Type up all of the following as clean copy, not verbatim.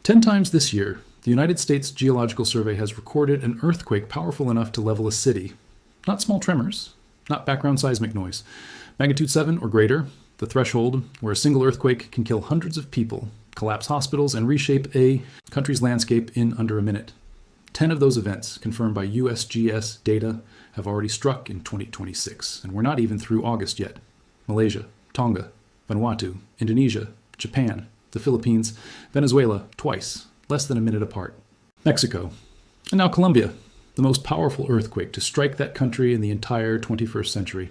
10 times this year, the United States Geological Survey has recorded an earthquake powerful enough to level a city. Not small tremors, not background seismic noise. Magnitude 7 or greater, the threshold where a single earthquake can kill hundreds of people, collapse hospitals, and reshape a country's landscape in under a minute. 10 of those events, confirmed by USGS data, have already struck in 2026, and we're not even through August yet. Malaysia, Tonga, Vanuatu, Indonesia, Japan, the Philippines, Venezuela, twice, less than a minute apart. Mexico, and now Colombia, the most powerful earthquake to strike that country in the entire 21st century.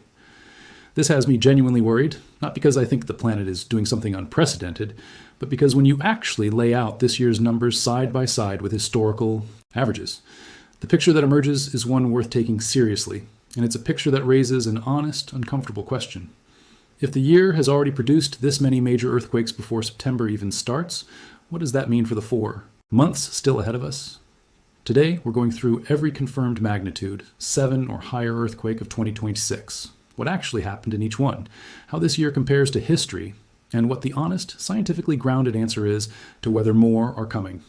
This has me genuinely worried, not because I think the planet is doing something unprecedented, but because when you actually lay out this year's numbers side by side with historical averages, the picture that emerges is one worth taking seriously, and it's a picture that raises an honest, uncomfortable question. If the year has already produced this many major earthquakes before September even starts, what does that mean for the 4 months still ahead of us? Today, we're going through every confirmed magnitude, 7 or higher earthquake of 2026, what actually happened in each one, how this year compares to history, and what the honest, scientifically grounded answer is to whether more are coming.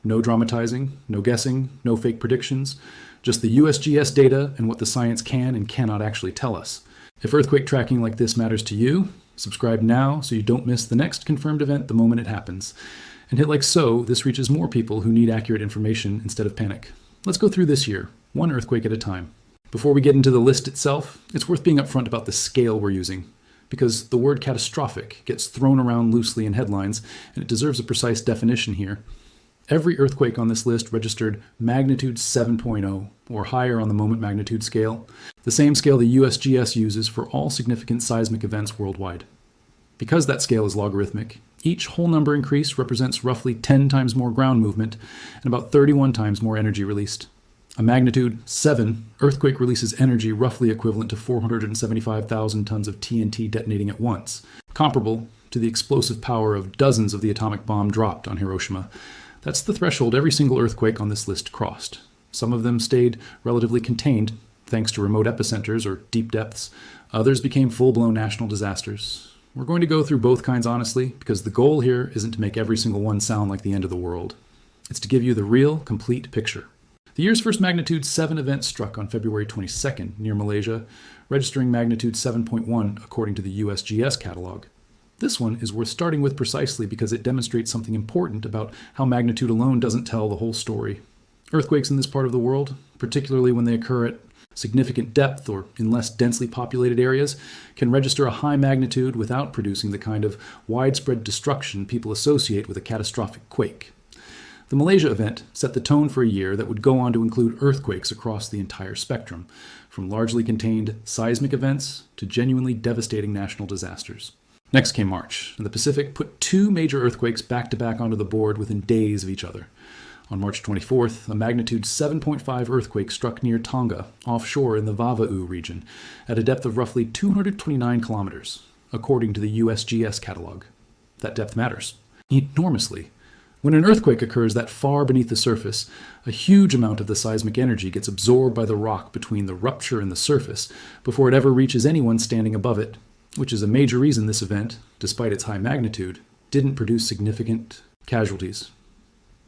No dramatizing, no guessing, no fake predictions, just the USGS data and what the science can and cannot actually tell us. If earthquake tracking like this matters to you, subscribe now so you don't miss the next confirmed event the moment it happens. And hit like so, this reaches more people who need accurate information instead of panic. Let's go through this year, one earthquake at a time. Before we get into the list itself, it's worth being upfront about the scale we're using, because the word catastrophic gets thrown around loosely in headlines, and it deserves a precise definition here. Every earthquake on this list registered magnitude 7.0 or higher on the moment magnitude scale, the same scale the USGS uses for all significant seismic events worldwide. Because that scale is logarithmic, each whole number increase represents roughly 10 times more ground movement and about 31 times more energy released. A magnitude 7 earthquake releases energy roughly equivalent to 475,000 tons of TNT detonating at once, comparable to the explosive power of dozens of the atomic bomb dropped on Hiroshima. That's the threshold every single earthquake on this list crossed. Some of them stayed relatively contained, thanks to remote epicenters or deep depths. Others became full-blown national disasters. We're going to go through both kinds honestly, because the goal here isn't to make every single one sound like the end of the world. It's to give you the real, complete picture. The year's first magnitude 7 event struck on February 22nd near Malaysia, registering magnitude 7.1 according to the USGS catalog. This one is worth starting with precisely because it demonstrates something important about how magnitude alone doesn't tell the whole story. Earthquakes in this part of the world, particularly when they occur at significant depth or in less densely populated areas, can register a high magnitude without producing the kind of widespread destruction people associate with a catastrophic quake. The Malaysia event set the tone for a year that would go on to include earthquakes across the entire spectrum, from largely contained seismic events to genuinely devastating national disasters. Next came March, and the Pacific put 2 major earthquakes back-to-back onto the board within days of each other. On March 24th, a magnitude 7.5 earthquake struck near Tonga, offshore in the Vava'u region, at a depth of roughly 229 kilometers, according to the USGS catalog. That depth matters enormously. When an earthquake occurs that far beneath the surface, a huge amount of the seismic energy gets absorbed by the rock between the rupture and the surface before it ever reaches anyone standing above it, which is a major reason this event, despite its high magnitude, didn't produce significant casualties.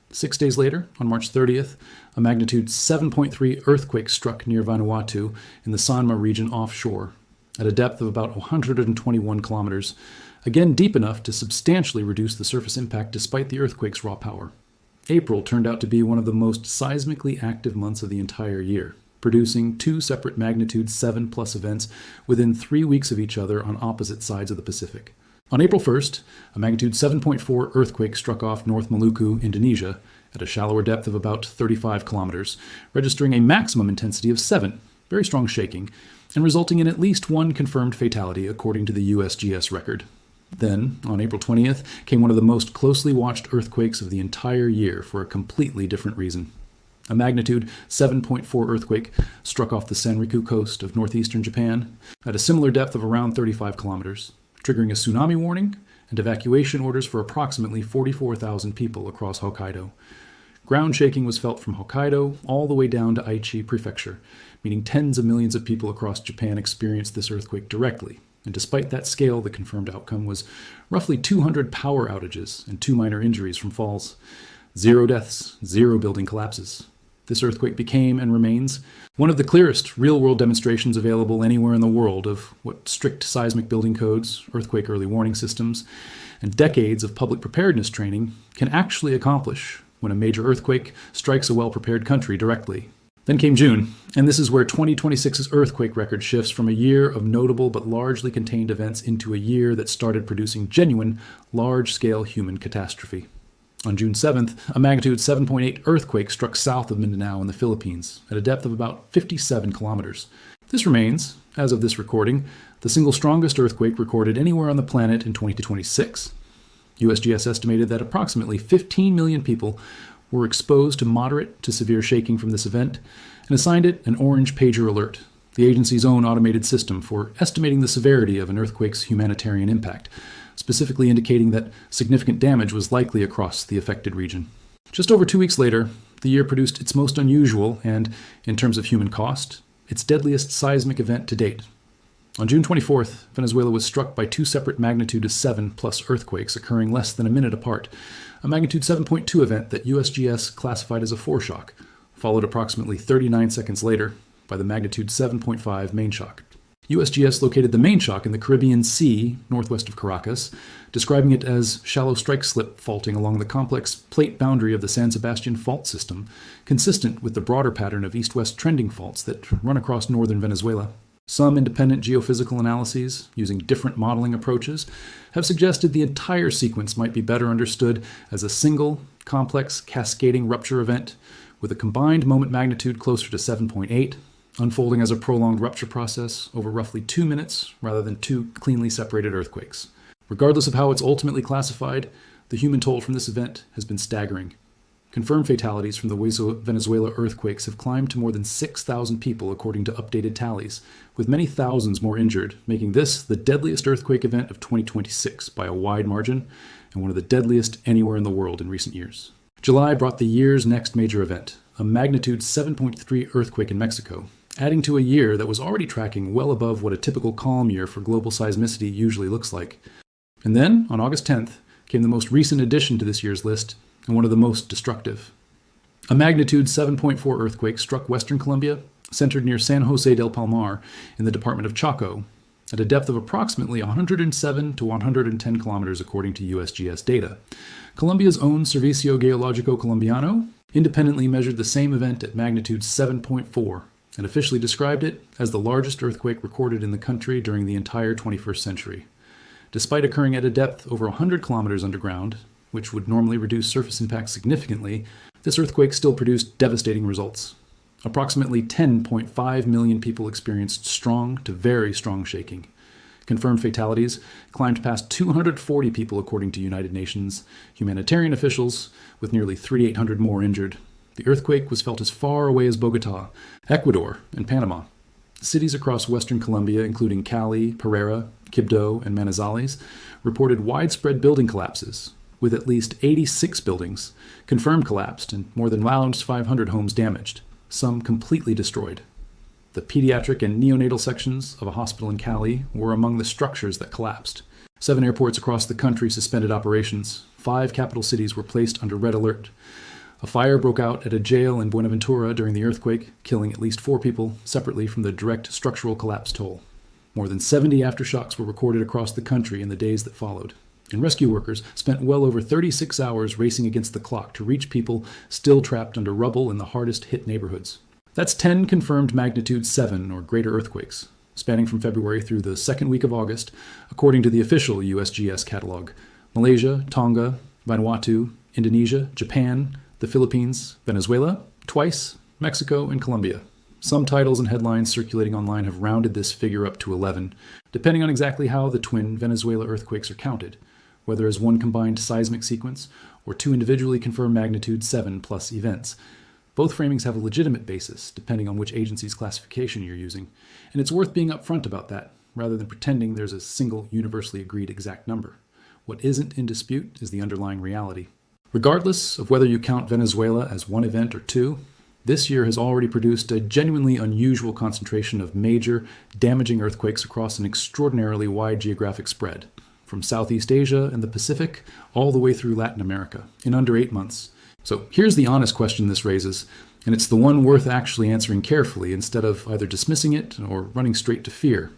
6 days later, on March 30th, a magnitude 7.3 earthquake struck near Vanuatu in the Sanma region offshore, at a depth of about 121 kilometers, again deep enough to substantially reduce the surface impact despite the earthquake's raw power. April turned out to be one of the most seismically active months of the entire year, producing 2 separate magnitude 7+ events within 3 weeks of each other on opposite sides of the Pacific. On April 1st, a magnitude 7.4 earthquake struck off North Maluku, Indonesia, at a shallower depth of about 35 kilometers, registering a maximum intensity of 7, very strong shaking, and resulting in at least 1 confirmed fatality according to the USGS record. Then, on April 20th, came one of the most closely watched earthquakes of the entire year for a completely different reason. A magnitude 7.4 earthquake struck off the Sanriku coast of northeastern Japan at a similar depth of around 35 kilometers, triggering a tsunami warning and evacuation orders for approximately 44,000 people across Hokkaido. Ground shaking was felt from Hokkaido all the way down to Aichi Prefecture, meaning tens of millions of people across Japan experienced this earthquake directly, And despite that scale, the confirmed outcome was roughly 200 power outages and 2 minor injuries from falls. 0 deaths, 0 building collapses. This earthquake became and remains one of the clearest real-world demonstrations available anywhere in the world of what strict seismic building codes, earthquake early warning systems, and decades of public preparedness training can actually accomplish when a major earthquake strikes a well-prepared country directly. Then came June, and this is where 2026's earthquake record shifts from a year of notable but largely contained events into a year that started producing genuine, large-scale human catastrophe. On June 7th, a magnitude 7.8 earthquake struck south of Mindanao in the Philippines at a depth of about 57 kilometers. This remains, as of this recording, the single strongest earthquake recorded anywhere on the planet in 2026. USGS estimated that approximately 15 million people were exposed to moderate to severe shaking from this event and assigned it an orange pager alert, the agency's own automated system for estimating the severity of an earthquake's humanitarian impact, specifically indicating that significant damage was likely across the affected region. Just over 2 weeks later, the year produced its most unusual and, in terms of human cost, its deadliest seismic event to date. On June 24th, Venezuela was struck by 2 separate magnitude 7+ earthquakes occurring less than a minute apart, a magnitude 7.2 event that USGS classified as a foreshock, followed approximately 39 seconds later by the magnitude 7.5 main shock. USGS located the main shock in the Caribbean Sea, northwest of Caracas, describing it as shallow strike slip faulting along the complex plate boundary of the San Sebastian fault system, consistent with the broader pattern of east-west trending faults that run across northern Venezuela. Some independent geophysical analyses, using different modeling approaches, have suggested the entire sequence might be better understood as a single, complex, cascading rupture event, with a combined moment magnitude closer to 7.8, unfolding as a prolonged rupture process over roughly 2 minutes rather than 2 cleanly separated earthquakes. Regardless of how it's ultimately classified, the human toll from this event has been staggering. Confirmed fatalities from the Venezuela earthquakes have climbed to more than 6,000 people according to updated tallies, with many thousands more injured, making this the deadliest earthquake event of 2026 by a wide margin, and one of the deadliest anywhere in the world in recent years. July brought the year's next major event, a magnitude 7.3 earthquake in Mexico, adding to a year that was already tracking well above what a typical calm year for global seismicity usually looks like. And then, on August 10th, came the most recent addition to this year's list, and one of the most destructive. A magnitude 7.4 earthquake struck western Colombia, centered near San Jose del Palmar in the department of Chaco, at a depth of approximately 107 to 110 kilometers according to USGS data. Colombia's own Servicio Geológico Colombiano independently measured the same event at magnitude 7.4 and officially described it as the largest earthquake recorded in the country during the entire 21st century. Despite occurring at a depth over 100 kilometers underground, which would normally reduce surface impact significantly, this earthquake still produced devastating results. Approximately 10.5 million people experienced strong to very strong shaking. Confirmed fatalities climbed past 240 people according to United Nations humanitarian officials, with nearly 3,800 more injured. The earthquake was felt as far away as Bogota, Ecuador, and Panama. Cities across western Colombia, including Cali, Pereira, Quibdó, and Manizales, reported widespread building collapses, with at least 86 buildings confirmed collapsed and more than 500 homes damaged, some completely destroyed. The pediatric and neonatal sections of a hospital in Cali were among the structures that collapsed. 7 airports across the country suspended operations. 5 capital cities were placed under red alert. A fire broke out at a jail in Buenaventura during the earthquake, killing at least 4 people separately from the direct structural collapse toll. More than 70 aftershocks were recorded across the country in the days that followed. And rescue workers spent well over 36 hours racing against the clock to reach people still trapped under rubble in the hardest hit neighborhoods. That's 10 confirmed magnitude 7 or greater earthquakes, spanning from February through the second week of August, according to the official USGS catalog. Malaysia, Tonga, Vanuatu, Indonesia, Japan, the Philippines, Venezuela, twice, Mexico, and Colombia. Some titles and headlines circulating online have rounded this figure up to 11, depending on exactly how the twin Venezuela earthquakes are counted, whether as one combined seismic sequence or 2 individually confirmed magnitude 7+ events. Both framings have a legitimate basis, depending on which agency's classification you're using, and it's worth being upfront about that, rather than pretending there's a single universally agreed exact number. What isn't in dispute is the underlying reality. Regardless of whether you count Venezuela as one event or 2, This year has already produced a genuinely unusual concentration of major, damaging earthquakes across an extraordinarily wide geographic spread, from Southeast Asia and the Pacific all the way through Latin America, in under 8 months. So here's the honest question this raises, and it's the one worth actually answering carefully instead of either dismissing it or running straight to fear.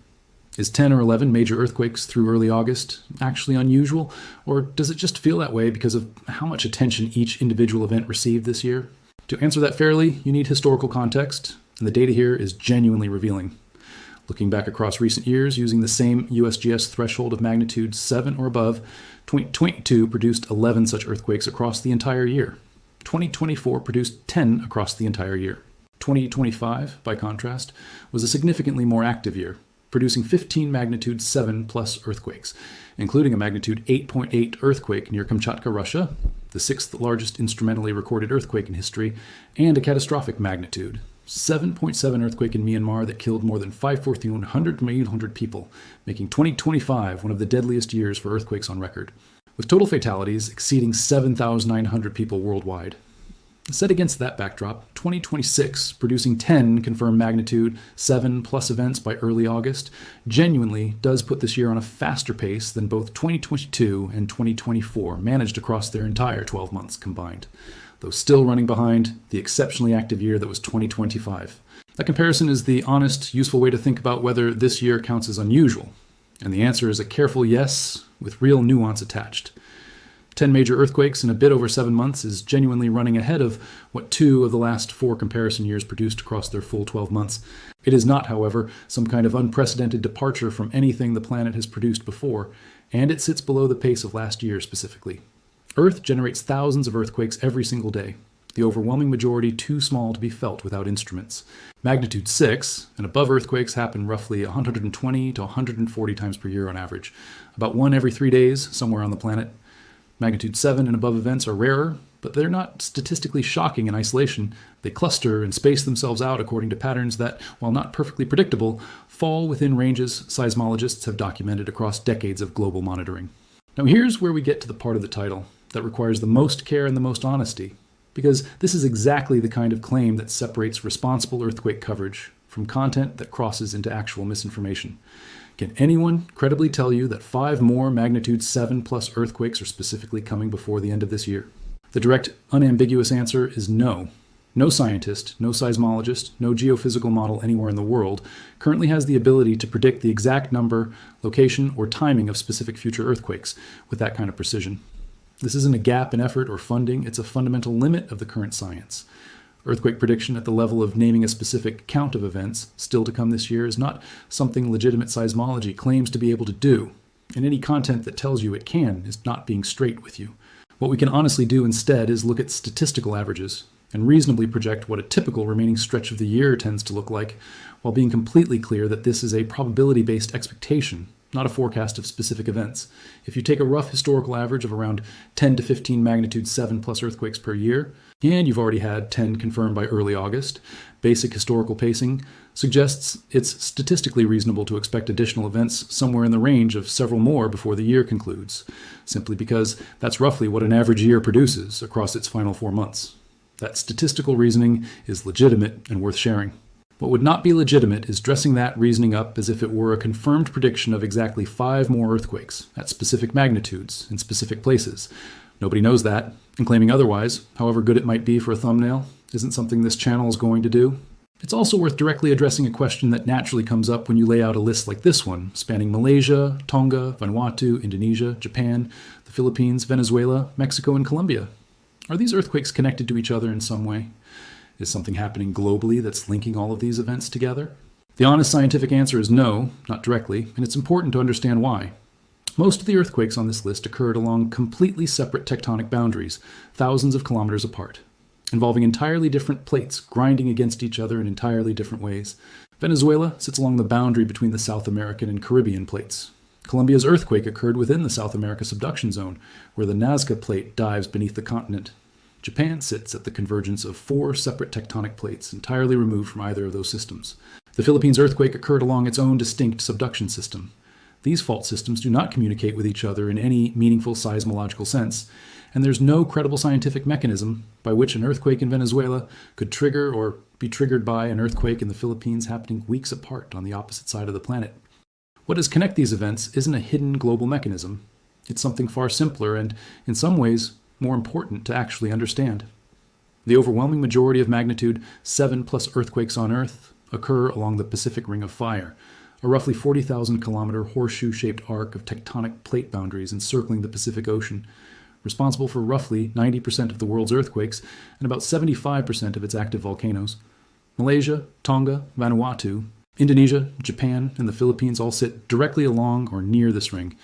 Is 10 or 11 major earthquakes through early August actually unusual, or does it just feel that way because of how much attention each individual event received this year? To answer that fairly, you need historical context, and the data here is genuinely revealing. Looking back across recent years using the same USGS threshold of magnitude 7 or above, 2022 produced 11 such earthquakes across the entire year. 2024 produced 10 across the entire year. 2025, by contrast, was a significantly more active year, producing 15 magnitude 7 plus earthquakes, including a magnitude 8.8 earthquake near Kamchatka, Russia, the 6th largest instrumentally recorded earthquake in history, and a catastrophic magnitude 7.7 earthquake in Myanmar that killed more than 5,400 people, making 2025 one of the deadliest years for earthquakes on record, with total fatalities exceeding 7,900 people worldwide. Set against that backdrop, 2026, producing 10 confirmed magnitude 7 plus events by early August, genuinely does put this year on a faster pace than both 2022 and 2024 managed across their entire 12 months combined, though still running behind the exceptionally active year that was 2025. That comparison is the honest, useful way to think about whether this year counts as unusual, and the answer is a careful yes with real nuance attached. 10 major earthquakes in a bit over 7 months is genuinely running ahead of what 2 of the last 4 comparison years produced across their full 12 months. It is not, however, some kind of unprecedented departure from anything the planet has produced before, and it sits below the pace of last year specifically. Earth generates thousands of earthquakes every single day, the overwhelming majority too small to be felt without instruments. Magnitude 6 and above earthquakes happen roughly 120 to 140 times per year on average, about 1 every 3 days somewhere on the planet. Magnitude 7 and above events are rarer, but they're not statistically shocking in isolation. They cluster and space themselves out according to patterns that, while not perfectly predictable, fall within ranges seismologists have documented across decades of global monitoring. Now here's where we get to the part of the title that requires the most care and the most honesty, because this is exactly the kind of claim that separates responsible earthquake coverage from content that crosses into actual misinformation. Can anyone credibly tell you that 5 more magnitude 7 plus earthquakes are specifically coming before the end of this year? The direct, unambiguous answer is no. No scientist, no seismologist, no geophysical model anywhere in the world currently has the ability to predict the exact number, location, or timing of specific future earthquakes with that kind of precision. This isn't a gap in effort or funding, it's a fundamental limit of the current science. Earthquake prediction at the level of naming a specific count of events still to come this year is not something legitimate seismology claims to be able to do, and any content that tells you it can is not being straight with you. What we can honestly do instead is look at statistical averages and reasonably project what a typical remaining stretch of the year tends to look like, while being completely clear that this is a probability-based expectation, not a forecast of specific events. If you take a rough historical average of around 10 to 15 magnitude 7 plus earthquakes per year, and you've already had 10 confirmed by early August, basic historical pacing suggests it's statistically reasonable to expect additional events somewhere in the range of several more before the year concludes, simply because that's roughly what an average year produces across its final 4 months. That statistical reasoning is legitimate and worth sharing. What would not be legitimate is dressing that reasoning up as if it were a confirmed prediction of exactly 5 more earthquakes at specific magnitudes in specific places. Nobody knows that, and claiming otherwise, however good it might be for a thumbnail, isn't something this channel is going to do. It's also worth directly addressing a question that naturally comes up when you lay out a list like this one, spanning Malaysia, Tonga, Vanuatu, Indonesia, Japan, the Philippines, Venezuela, Mexico, and Colombia. Are these earthquakes connected to each other in some way? Is something happening globally that's linking all of these events together? The honest scientific answer is no, not directly, and it's important to understand why. Most of the earthquakes on this list occurred along completely separate tectonic boundaries, thousands of kilometers apart, involving entirely different plates grinding against each other in entirely different ways. Venezuela sits along the boundary between the South American and Caribbean plates. Colombia's earthquake occurred within the South America subduction zone, where the Nazca plate dives beneath the continent. Japan sits at the convergence of 4 separate tectonic plates entirely removed from either of those systems. The Philippines earthquake occurred along its own distinct subduction system. These fault systems do not communicate with each other in any meaningful seismological sense, and there's no credible scientific mechanism by which an earthquake in Venezuela could trigger or be triggered by an earthquake in the Philippines happening weeks apart on the opposite side of the planet. What does connect these events isn't a hidden global mechanism. It's something far simpler and, in some ways, more important to actually understand. The overwhelming majority of magnitude 7+ earthquakes on Earth occur along the Pacific Ring of Fire, a roughly 40,000-kilometer horseshoe-shaped arc of tectonic plate boundaries encircling the Pacific Ocean, responsible for roughly 90% of the world's earthquakes and about 75% of its active volcanoes. Malaysia, Tonga, Vanuatu, Indonesia, Japan, and the Philippines all sit directly along or near this ring.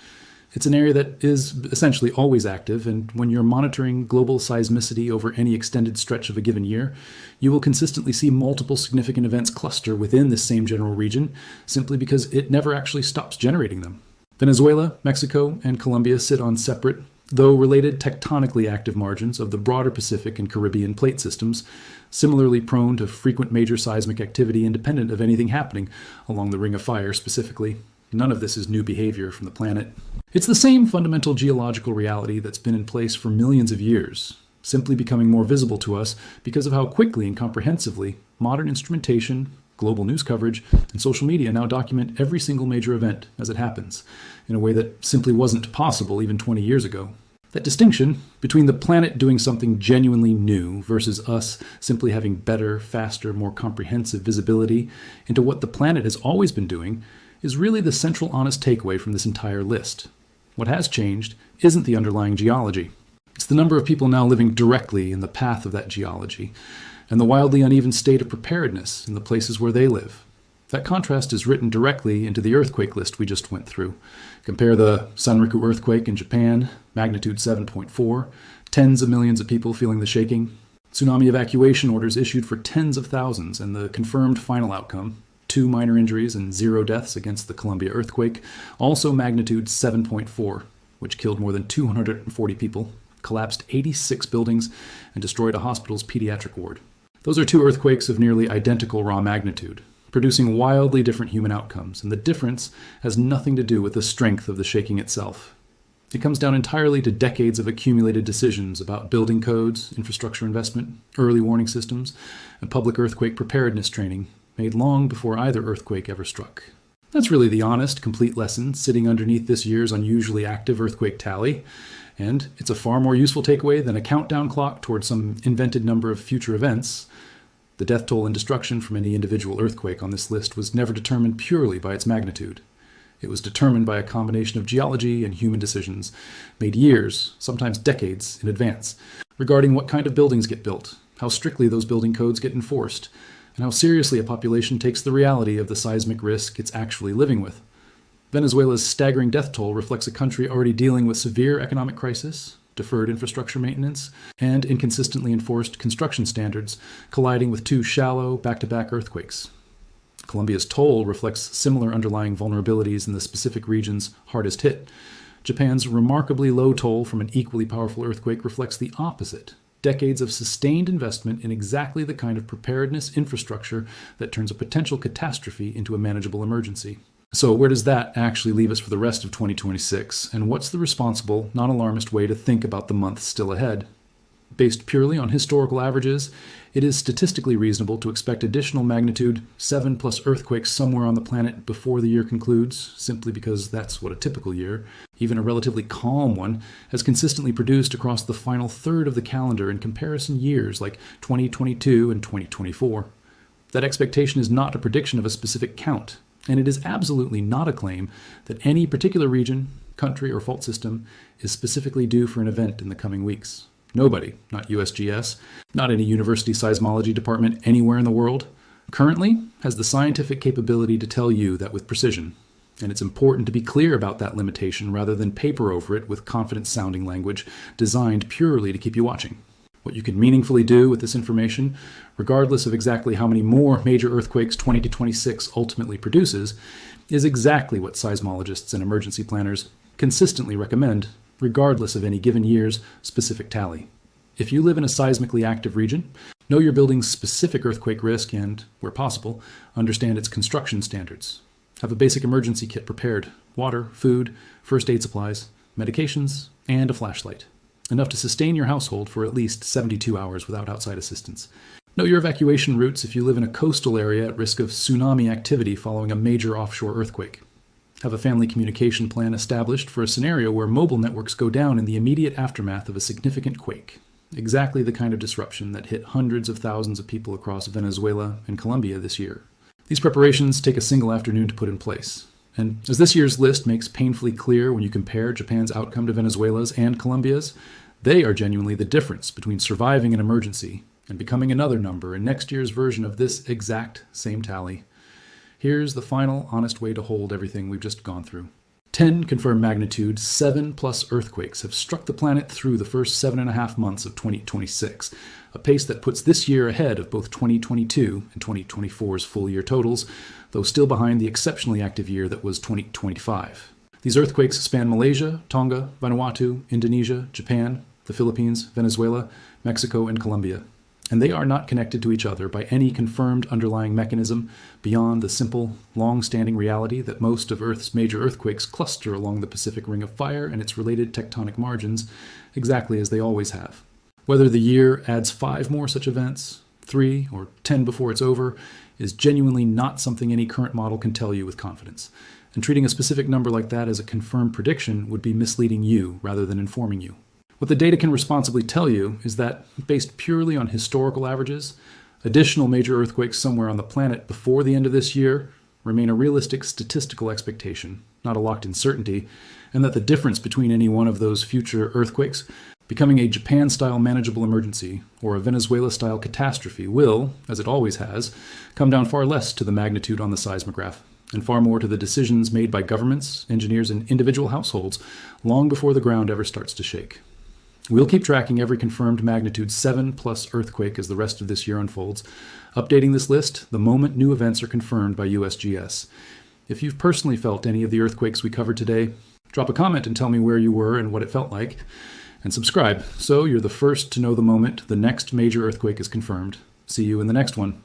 It's an area that is essentially always active, and when you're monitoring global seismicity over any extended stretch of a given year, you will consistently see multiple significant events cluster within this same general region, simply because it never actually stops generating them. Venezuela, Mexico, and Colombia sit on separate, though related tectonically active margins of the broader Pacific and Caribbean plate systems, similarly prone to frequent major seismic activity independent of anything happening along the Ring of Fire specifically. None of this is new behavior from the planet. It's the same fundamental geological reality that's been in place for millions of years, simply becoming more visible to us because of how quickly and comprehensively modern instrumentation, global news coverage, and social media now document every single major event as it happens, in a way that simply wasn't possible even 20 years ago. That distinction between the planet doing something genuinely new versus us simply having better, faster, more comprehensive visibility into what the planet has always been doing is really the central honest takeaway from this entire list. What has changed isn't the underlying geology. It's the number of people now living directly in the path of that geology, and the wildly uneven state of preparedness in the places where they live. That contrast is written directly into the earthquake list we just went through. Compare the Sanriku earthquake in Japan, magnitude 7.4, tens of millions of people feeling the shaking, tsunami evacuation orders issued for tens of thousands, and the confirmed final outcome, 2 minor injuries and 0 deaths against the Colombia earthquake, also magnitude 7.4, which killed more than 240 people, collapsed 86 buildings, and destroyed a hospital's pediatric ward. Those are 2 earthquakes of nearly identical raw magnitude, producing wildly different human outcomes, and the difference has nothing to do with the strength of the shaking itself. It comes down entirely to decades of accumulated decisions about building codes, infrastructure investment, early warning systems, and public earthquake preparedness training, made long before either earthquake ever struck. That's really the honest, complete lesson sitting underneath this year's unusually active earthquake tally, and it's a far more useful takeaway than a countdown clock towards some invented number of future events. The death toll and destruction from any individual earthquake on this list was never determined purely by its magnitude. It was determined by a combination of geology and human decisions, made years, sometimes decades, in advance, regarding what kind of buildings get built, how strictly those building codes get enforced, and how seriously a population takes the reality of the seismic risk it's actually living with. Venezuela's staggering death toll reflects a country already dealing with severe economic crisis, deferred infrastructure maintenance, and inconsistently enforced construction standards colliding with 2 shallow, back-to-back earthquakes. Colombia's toll reflects similar underlying vulnerabilities in the specific regions hardest hit. Japan's remarkably low toll from an equally powerful earthquake reflects the opposite. Decades of sustained investment in exactly the kind of preparedness infrastructure that turns a potential catastrophe into a manageable emergency. So where does that actually leave us for the rest of 2026, and what's the responsible, non-alarmist way to think about the months still ahead? Based purely on historical averages, it is statistically reasonable to expect additional magnitude 7+ earthquakes somewhere on the planet before the year concludes, simply because that's what a typical year, even a relatively calm one, has consistently produced across the final third of the calendar in comparison years like 2022 and 2024. That expectation is not a prediction of a specific count, and it is absolutely not a claim that any particular region, country, or fault system is specifically due for an event in the coming weeks. Nobody, not USGS, not any university seismology department anywhere in the world, currently has the scientific capability to tell you that with precision. And it's important to be clear about that limitation rather than paper over it with confident-sounding language designed purely to keep you watching. What you can meaningfully do with this information, regardless of exactly how many more major earthquakes 2026 ultimately produces, is exactly what seismologists and emergency planners consistently recommend, regardless of any given year's specific tally. If you live in a seismically active region, know your building's specific earthquake risk and, where possible, understand its construction standards. Have a basic emergency kit prepared: water, food, first aid supplies, medications, and a flashlight. enough to sustain your household for at least 72 hours without outside assistance. Know your evacuation routes if you live in a coastal area at risk of tsunami activity following a major offshore earthquake. Have a family communication plan established for a scenario where mobile networks go down in the immediate aftermath of a significant quake. Exactly the kind of disruption that hit hundreds of thousands of people across Venezuela and Colombia this year. These preparations take a single afternoon to put in place. And as this year's list makes painfully clear when you compare Japan's outcome to Venezuela's and Colombia's, they are genuinely the difference between surviving an emergency and becoming another number in next year's version of this exact same tally. Here's the final honest way to hold everything we've just gone through. 10 confirmed magnitude 7+ earthquakes have struck the planet through the first 7.5 months of 2026, a pace that puts this year ahead of both 2022 and 2024's full-year totals, though still behind the exceptionally active year that was 2025. These earthquakes span Malaysia, Tonga, Vanuatu, Indonesia, Japan, the Philippines, Venezuela, Mexico, and Colombia. And they are not connected to each other by any confirmed underlying mechanism beyond the simple, long-standing reality that most of Earth's major earthquakes cluster along the Pacific Ring of Fire and its related tectonic margins, exactly as they always have. Whether the year adds 5 more such events, 3 or 10 before it's over, is genuinely not something any current model can tell you with confidence. And treating a specific number like that as a confirmed prediction would be misleading you rather than informing you. What the data can responsibly tell you is that, based purely on historical averages, additional major earthquakes somewhere on the planet before the end of this year remain a realistic statistical expectation, not a locked-in certainty, and that the difference between any one of those future earthquakes becoming a Japan-style manageable emergency or a Venezuela-style catastrophe will, as it always has, come down far less to the magnitude on the seismograph, and far more to the decisions made by governments, engineers, and individual households long before the ground ever starts to shake. We'll keep tracking every confirmed magnitude 7+ earthquake as the rest of this year unfolds, updating this list the moment new events are confirmed by USGS. If you've personally felt any of the earthquakes we covered today, drop a comment and tell me where you were and what it felt like. And subscribe, so you're the first to know the moment the next major earthquake is confirmed. See you in the next one.